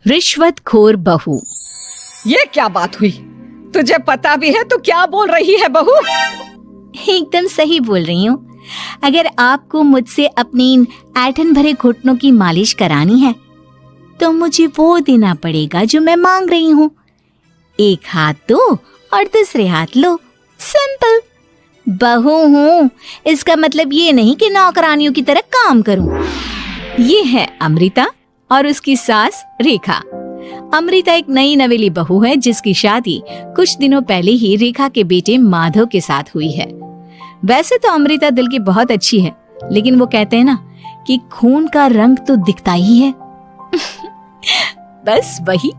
रिश्वतखोर बहू। ये क्या बात हुई? तुझे पता भी है तो क्या बोल रही है बहू? एकदम सही बोल रही हूँ। अगर आपको मुझसे अपनी इन ऐंठन भरे घुटनों की मालिश करानी है तो मुझे वो देना पड़ेगा जो मैं मांग रही हूँ। एक हाथ दो और दूसरे हाथ लो, सिंपल। बहू हूँ, इसका मतलब ये नहीं कि नौकरानियों की तरह काम करूँ। ये है अमृता और उसकी सास रेखा। अमृता एक नई नवेली बहू है जिसकी शादी कुछ दिनों पहले ही रेखा के बेटे माधव के साथ हुई है। वैसे तो अमृता दिल की बहुत अच्छी है, लेकिन वो कहते हैं ना कि खून का रंग तो दिखता ही है। बस वही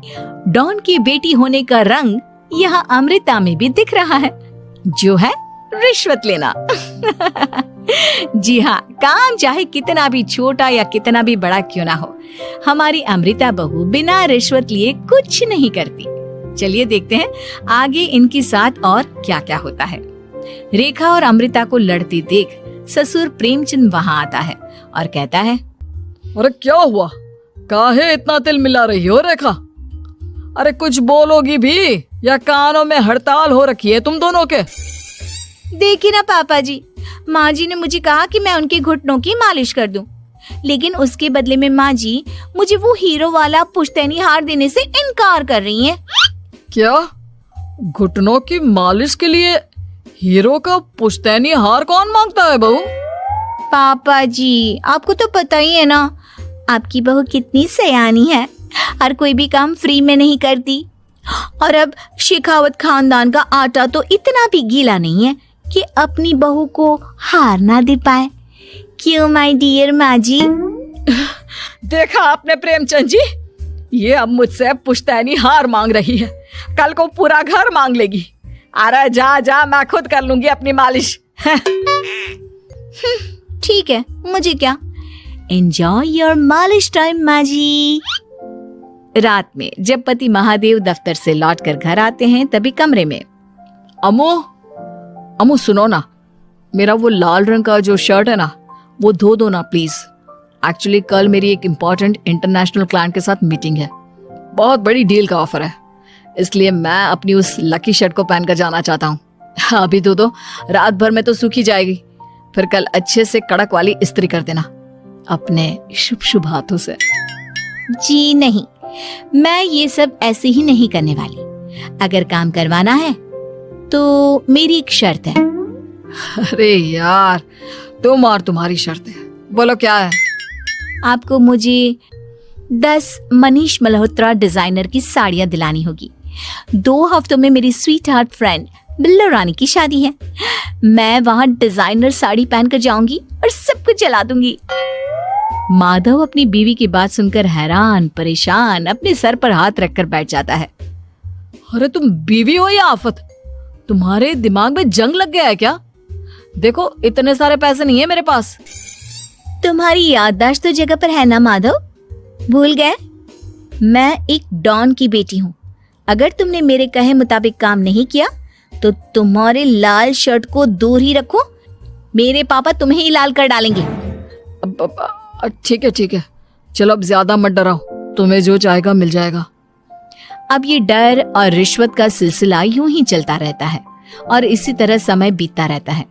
डॉन की बेटी होने का रंग यहाँ अमृता में भी दिख रहा है, जो है रिश्वत लेना। जी हाँ, काम चाहे कितना भी छोटा या कितना भी बड़ा क्यों ना हो, हमारी अमृता बहू बिना रिश्वत लिए कुछ नहीं करती। चलिए देखते हैं आगे इनके साथ और क्या क्या होता है। रेखा और अमृता को लड़ते देख ससुर प्रेमचंद वहाँ आता है और कहता है, अरे क्या हुआ? काहे इतना तिल मिला रही हो रेखा? अरे कुछ बोलोगी भी या कानों में हड़ताल हो रखी है तुम दोनों के? देखिए ना पापा जी, माँ जी ने मुझे कहा कि मैं उनके घुटनों की मालिश कर दूं, लेकिन उसके बदले में माँ जी मुझे वो हीरो वाला पुश्तैनी हार देने से इनकार कर रही हैं। क्या? घुटनों की मालिश के लिए हीरो का पुश्तैनी हार कौन मांगता है बहू? पापा जी, आपको तो पता ही है ना, आपकी बहू कितनी सयानी है और कोई भी काम फ्री में नहीं करती। और अब शेखावत खानदान का आटा तो इतना भी गीला नहीं है कि अपनी बहू को हार ना दे पाए। क्यों माय डियर माँ जी? देखा आपने प्रेमचंद जी, ये अब मुझसे पुश्तैनी हार मांग रही है, कल को पूरा घर मांग लेगी। अरे जा जा, मैं खुद कर लूंगी अपनी मालिश। ठीक है, मुझे क्या। एंजॉय योर मालिश टाइम माँ जी। रात में जब पति महादेव दफ्तर से लौटकर घर आते हैं तभी कमरे में, अमो सुनो ना, मेरा वो लाल रंग का जो शर्ट है ना वो धो दो ना प्लीज। एक्चुअली कल मेरी एक इम्पोर्टेंट इंटरनेशनल क्लाइंट के साथ मीटिंग है, बहुत बड़ी डील का ऑफर है, इसलिए मैं अपनी उस लकी शर्ट को पहनकर जाना चाहता हूँ। अभी धो दो, रात भर में तो सूखी जाएगी, फिर कल अच्छे से कड़क वाली इस्त्री कर देना अपने शुभ शुभ हाथों से। जी नहीं, मैं ये सब ऐसे ही नहीं करने वाली। अगर काम करवाना है तो मेरी एक शर्त है। अरे यार, तुम और तुम्हारी शर्तें, बोलो क्या है? आपको मुझे 10 मनीष मल्होत्रा डिजाइनर की साड़ियां दिलानी होगी। 2 हफ्तों में मेरी स्वीट हार्ट फ्रेंड बिल्लो रानी की शादी है। मैं वहां डिजाइनर साड़ी पहनकर जाऊंगी और सब कुछ जला दूंगी। माधव अपनी बीवी की बात सुनकर हैरान परेशान अपने सर पर हाथ रखकर बैठ जाता है। अरे तुम बीवी हो या आफत? तुम्हारे दिमाग में जंग लग गया है क्या? देखो इतने सारे पैसे नहीं है मेरे पास। तुम्हारी याददाश्त तो जगह पर है ना माधव, भूल गए? मैं एक डॉन की बेटी हूँ। अगर तुमने मेरे कहे मुताबिक काम नहीं किया तो तुम्हारे लाल शर्ट को दूर ही रखो, मेरे पापा तुम्हें ही लाल कर डालेंगे। ठीक है, चलो अब ज्यादा मत डराओ, तुम्हें जो चाहेगा मिल जाएगा। अब ये डर और रिश्वत का सिलसिला यूं ही चलता रहता है और इसी तरह समय बीतता रहता है।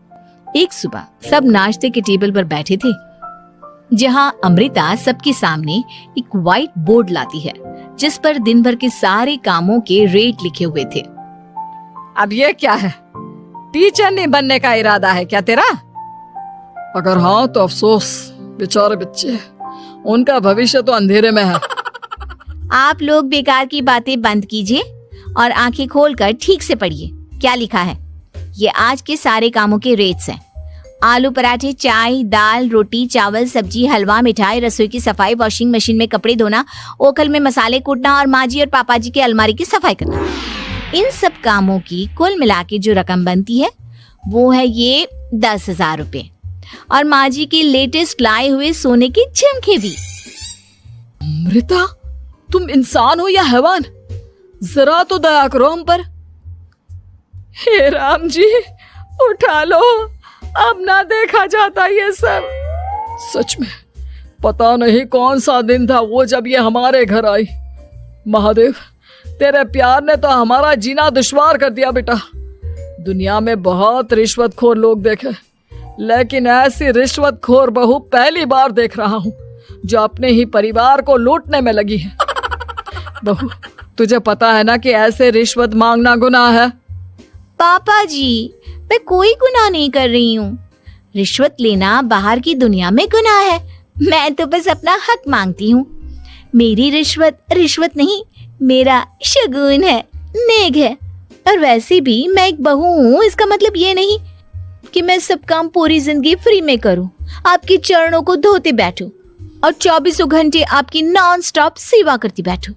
एक सुबह सब नाश्ते के टेबल पर बैठे थे, जहां अमृता सबके सामने एक व्हाइट बोर्ड लाती है जिस पर दिन भर के सारे कामों के रेट लिखे हुए थे। अब ये क्या है? टीचर नहीं बनने का इरादा है क्या तेरा? अगर हाँ तो अफसोस, बेचारे बच्चे, उनका भविष्य तो अंधेरे में है। आप लोग बेकार की बातें बंद कीजिए और आंखें खोलकर ठीक से पढ़िए क्या लिखा है। ये आज के सारे कामों के रेट्स हैं। आलू पराठे, चाय, दाल, रोटी, चावल, सब्जी, हलवा, मिठाई, रसोई की सफाई, वॉशिंग मशीन में कपड़े धोना, ओखल में मसाले कूटना और माँ जी और पापा जी के अलमारी की सफाई करना। इन सब कामों की कुल मिला के जो रकम बनती है वो है ये 10,000 रुपए और माँ जी के लेटेस्ट लाए हुए सोने के झुमके भी। अमृता, तुम इंसान हो या हैवान? जरा तो दया करो हम पर। हे राम जी, उठा लो, अब ना देखा जाता ये सब। सच में पता नहीं कौन सा दिन था वो जब ये हमारे घर आई। महादेव, तेरे प्यार ने तो हमारा जीना दुश्वार कर दिया बेटा। दुनिया में बहुत रिश्वतखोर लोग देखे, लेकिन ऐसी रिश्वतखोर बहू पहली बार देख रहा हूँ जो अपने ही परिवार को लूटने में लगी है। बहू, तुझे पता है ना कि ऐसे रिश्वत मांगना गुनाह है। पापा जी, मैं कोई गुनाह नहीं कर रही हूँ। रिश्वत लेना बाहर की दुनिया में गुनाह है। मैं तो बस अपना हक मांगती हूँ। मेरी रिश्वत रिश्वत नहीं, मेरा शगुन है, नेक है। और वैसे भी मैं एक बहू हूँ, इसका मतलब ये नहीं कि मैं सब काम पूरी जिंदगी फ्री में करूँ, आपके चरणों को धोते बैठूं और 24 घंटे आपकी नॉन स्टॉप सेवा करती बैठूं।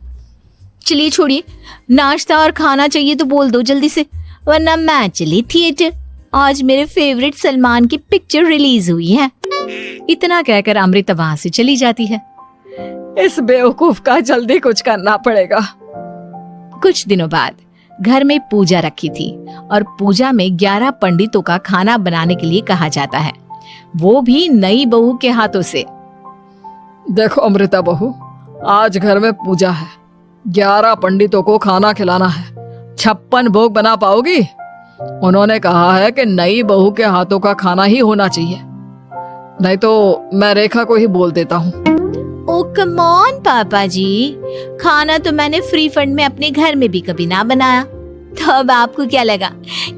चलिए छोड़िए, नाश्ता और खाना चाहिए तो बोल दो जल्दी से, वरना मैं चली थिएटर। आज मेरे फेवरेट सलमान की पिक्चर रिलीज हुई है। इतना कहकर अमृता वहां से चली जाती है। इस बेवकूफ का जल्दी कुछ करना पड़ेगा। कुछ दिनों बाद घर में पूजा रखी थी और पूजा में 11 पंडितों का खाना बनाने के लिए कहा जाता है, वो भी नई बहू के हाथों से। देखो अमृता बहू, आज घर में पूजा है, 11 पंडितों को खाना खिलाना है। 56 भोग बना पाओगी? उन्होंने कहा है कि नई बहू के हाथों का खाना ही होना चाहिए, नहीं तो मैं रेखा को ही बोल देता हूँ। ओ कम ऑन पापा जी, खाना तो मैंने फ्री फंड में अपने घर में भी कभी ना बनाया, तो अब आपको क्या लगा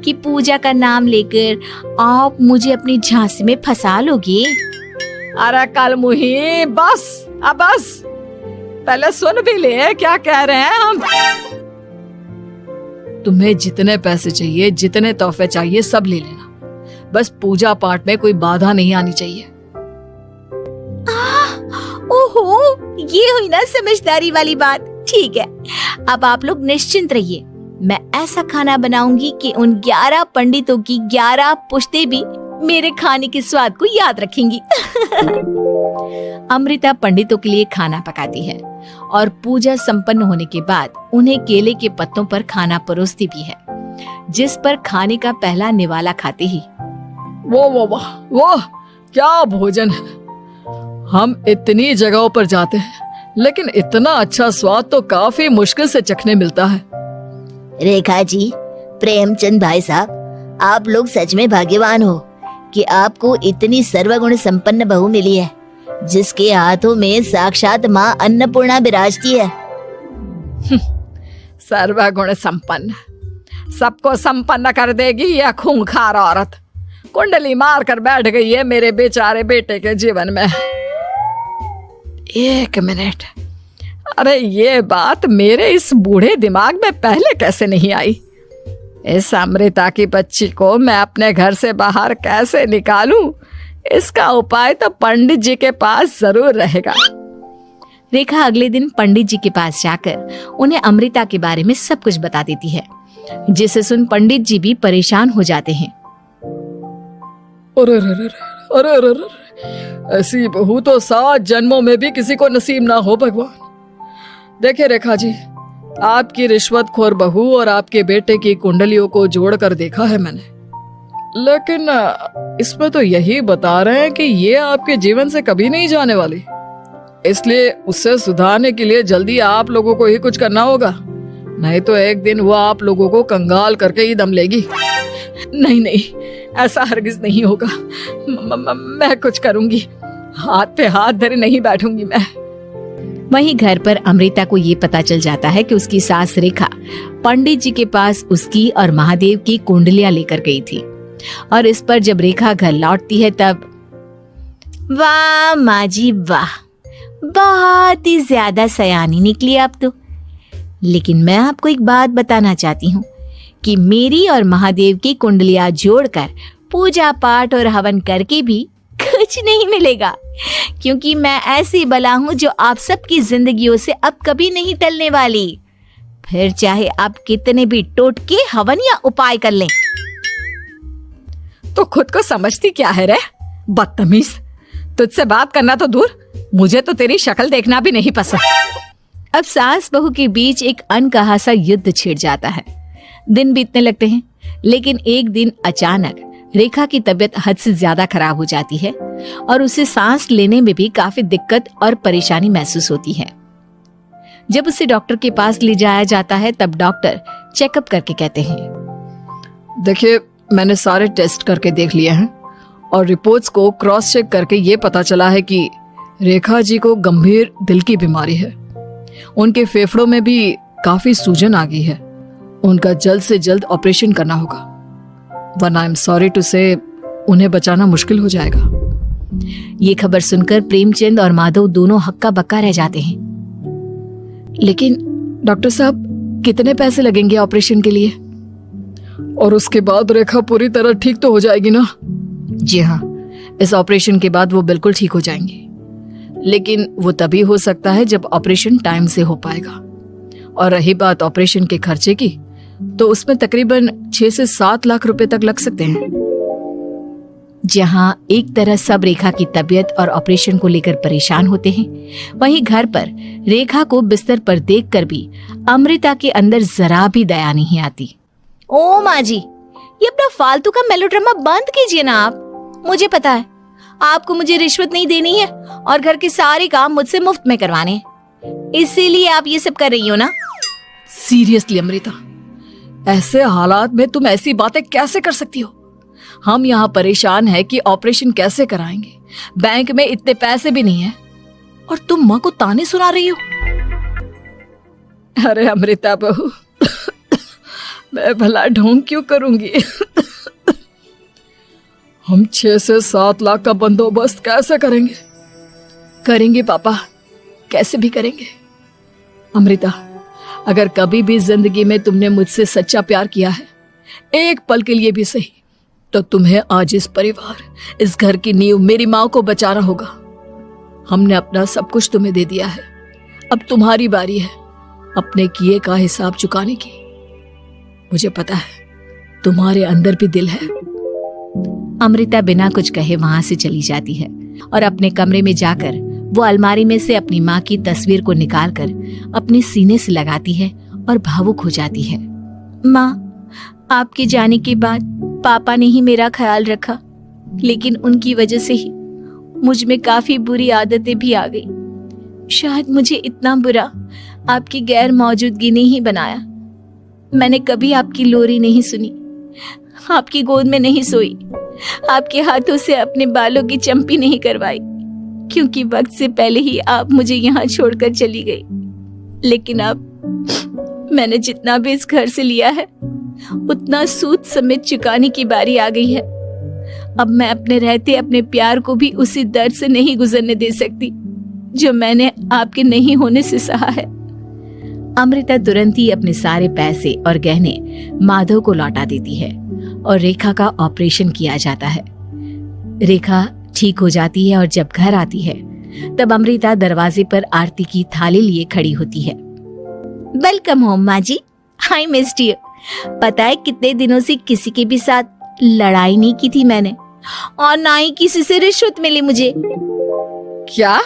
कि पूजा का नाम लेकर आप मुझे अपनी झांसी में फंसा लोगे? अरे कल मुही, बस अब बस, पहले सुन भी ले क्या कह रहे हैं हम। तुम्हें जितने पैसे चाहिए, जितने तोहफे चाहिए, सब ले लेना, बस पूजा पाठ में कोई बाधा नहीं आनी चाहिए। ओहो, ये हुई ना समझदारी वाली बात। ठीक है, अब आप लोग निश्चिंत रहिए, मैं ऐसा खाना बनाऊंगी कि उन 11 पंडितों की 11 पुश्तें भी मेरे खाने के स्वाद को याद रखेंगी। अमृता पंडितों के लिए खाना पकाती है और पूजा संपन्न होने के बाद उन्हें केले के पत्तों पर खाना परोसती भी है, जिस पर खाने का पहला निवाला खाते ही वो क्या भोजन है। हम इतनी जगहों पर जाते हैं, लेकिन इतना अच्छा स्वाद तो काफी मुश्किल से चखने मिलता है। रेखा जी, प्रेमचंद भाई साहब, आप लोग सच में भाग्यवान हो कि आपको इतनी सर्वगुण संपन्न बहू मिली है, जिसके हाथों में साक्षात माँ अन्नपूर्णा विराजती है। सर्वगुण संपन्न, सबको संपन्न कर देगी यह खूंखार औरत। कुंडली मार कर बैठ गई है मेरे बेचारे बेटे के जीवन में। एक मिनट, अरे ये बात मेरे इस बूढ़े दिमाग में पहले कैसे नहीं आई? इस अमृता की बच्ची को मैं अपने घर से बाहर कैसे निकालूं? इसका उपाय तो पंडित जी के पास जरूर रहेगा। रेखा अगले दिन पंडित जी के पास जाकर उन्हें अमृता के बारे में सब कुछ बता देती है, जिसे सुन पंडित जी भी परेशान हो जाते हैं। अरे, ऐसी बहू तो 7 जन्मों में भी किसी को नसीब ना हो भगवान। देखिए रेखा जी, आपकी रिश्वतखोर बहू और आपके बेटे की कुंडलियों को जोड़कर देखा है मैंने, लेकिन इसमें तो यही बता रहे हैं कि ये आपके जीवन से कभी नहीं जाने वाली। इसलिए उसे सुधारने के लिए जल्दी आप लोगों को ही कुछ करना होगा, नहीं तो एक दिन वो आप लोगों को कंगाल करके ही दम लेगी। नहीं, ऐसा हरगिज नहीं होगा। मैं कुछ करूंगी, हाथ पे हाथ धरे नहीं बैठूंगी मैं। वहीं घर पर अमृता को ये पता चल जाता है कि उसकी सास रेखा पंडित जी के पास उसकी और महादेव की कुंडलियां लेकर गई थी, और इस पर जब रेखा घर लौटती है तब, वाह माँ जी वाह, बहुत ही ज्यादा सयानी निकली आप तो। लेकिन मैं आपको एक बात बताना चाहती हूँ कि मेरी और महादेव की कुंडलियां जोड़कर पूजा पाठ और हवन करके भी कुछ नहीं मिलेगा, क्योंकि मैं ऐसी बला हूं जो आप सबकी जिंदगियों से अब कभी नहीं टलने वाली, फिर चाहे आप कितने भी टोटके हवन या उपाय कर लें। तो खुद को समझती क्या है रे बदतमीज, तुझसे बात करना तो दूर, मुझे तो तेरी शक्ल देखना भी नहीं पसंद। अब सास बहू के बीच एक अनकहा सा युद्ध छिड़ जाता है। दिन बीतने लगते हैं, लेकिन एक दिन अचानक रेखा की तबीयत हद से ज्यादा खराब हो जाती है और उसे सांस लेने में भी काफी दिक्कत और परेशानी महसूस होती है। जब उसे डॉक्टर के पास ले जाया जाता है तब डॉक्टर चेकअप करके कहते हैं, देखिए, मैंने सारे टेस्ट करके देख लिए हैं और रिपोर्ट्स को क्रॉस चेक करके ये पता चला है कि रेखा जी को गंभीर दिल की बीमारी है। उनके फेफड़ों में भी काफी सूजन आ गई है। उनका जल्द से जल्द ऑपरेशन करना होगा, वरना आई एम सॉरी टू से उन्हें बचाना मुश्किल हो जाएगा। ये खबर सुनकर प्रेमचंद और माधव दोनों हक्का बक्का रह जाते हैं। लेकिन डॉक्टर साहब, कितने पैसे लगेंगे ऑपरेशन के लिए? और उसके बाद रेखा पूरी तरह ठीक तो हो जाएगी ना? जी हाँ, इस ऑपरेशन के बाद वो बिल्कुल ठीक हो जाएंगी, लेकिन वो तभी हो सकता है जब ऑपरेशन टाइम से हो पाएगा। और रही बात ऑपरेशन के खर्चे की, तो उसमें तकरीबन 6 से 7 लाख रुपए तक लग सकते हैं। जहां एक तरह सब रेखा की तबीयत और ऑपरेशन को लेकर परेशान होते हैं, वहीं घर पर रेखा को बिस्तर पर देखकर भी अमृता के अंदर जरा भी दया नहीं आती। ओ माँ जी, ये अपना फालतू का मेलोड्रामा बंद कीजिए ना आप। मुझे पता है आपको मुझे रिश्वत नहीं देनी है और घर के सारे काम मुझसे मुफ्त में करवाने हैं, इसीलिए आप ये सब कर रही हो ना। सीरियसली अमृता, ऐसे हालात में तुम ऐसी बातें कैसे कर सकती हो? हम यहाँ परेशान हैं कि ऑपरेशन कैसे कराएंगे, बैंक में इतने पैसे भी नहीं है, और तुम माँ को ताने सुना रही हो। अरे अमृता बहू, मैं भला ढोंग क्यों करूंगी? हम 6 से 7 लाख का बंदोबस्त कैसे करेंगे? करेंगे पापा, कैसे भी करेंगे। अमृता, अगर कभी भी जिंदगी में तुमने मुझसे सच्चा प्यार किया है, एक पल के लिए भी सही, तो तुम्हें आज इस परिवार, इस घर की नींव, मेरी माँ को बचाना होगा। हमने अपना सब कुछ तुम्हें दे दिया है, अब तुम्हारी बारी है अपने किए का हिसाब चुकाने की। मुझे पता है तुम्हारे अंदर भी दिल है। अमृता बिना कुछ कहे वहां से चली जाती है और अपने कमरे में जाकर वो अलमारी में से अपनी माँ की तस्वीर को निकालकर अपने सीने से लगाती है और भावुक हो जाती है। माँ, आपके जाने के बाद पापा ने ही मेरा ख्याल रखा, लेकिन उनकी वजह से ही मुझ में काफी बुरी आदतें भी आ गई। शायद मुझे इतना बुरा आपकी गैर मौजूदगी ने ही बनाया। मैंने कभी आपकी लोरी नहीं सुनी, आपकी गोद में नहीं सोई, आपके हाथों से अपने बालों की चंपी नहीं करवाई, क्योंकि वक्त से पहले ही आप मुझे यहाँ छोड़कर चली गई। लेकिन अब मैंने जितना भी इस घर से लिया है, उतना सूद समेत चुकाने की बारी आ गई है। अब मैं अपने रहते अपने प्यार को भी उसी दर्द से नहीं गुजरने दे सकती जो मैंने आपके नहीं होने से सहा है। अमृता तुरंत ही अपने सारे पैसे और गहने माधव को लौटा देती है और रेखा का ऑपरेशन किया जाता है। रेखा ठीक हो जाती है और जब घर आती है तब अमृता दरवाजे पर आरती की थाली लिए खड़ी होती है। वेलकम होम माँ जी, आई मिस्ड यू। पता है कितने दिनों से किसी के भी साथ लड़ाई नहीं की थी मैंने, और ना ही किसी से रिश्वत मिली मुझे। क्या?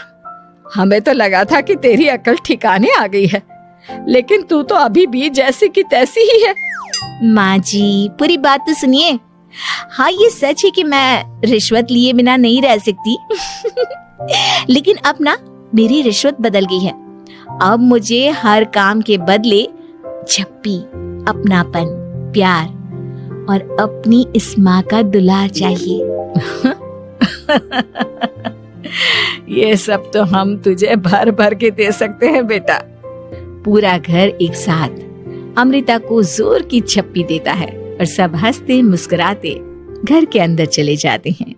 हमें तो लगा था कि तेरी अकल ठिकाने आ गई है, लेकिन तू तो अभी भी जैसी की तैसी ही है। माँ जी, पूरी बात तो सुनिए। हाँ, ये सच है कि मैं रिश्वत लिए बिना नहीं रह सकती लेकिन अब ना मेरी रिश्वत बदल गई है। अब मुझे हर काम के बदले झप्पी, अपनापन, प्यार और अपनी इस माँ का दुलार चाहिए ये सब तो हम तुझे भर भर के दे सकते हैं बेटा। पूरा घर एक साथ अमृता को जोर की झप्पी देता है और सब हंसते मुस्कुराते घर के अंदर चले जाते हैं।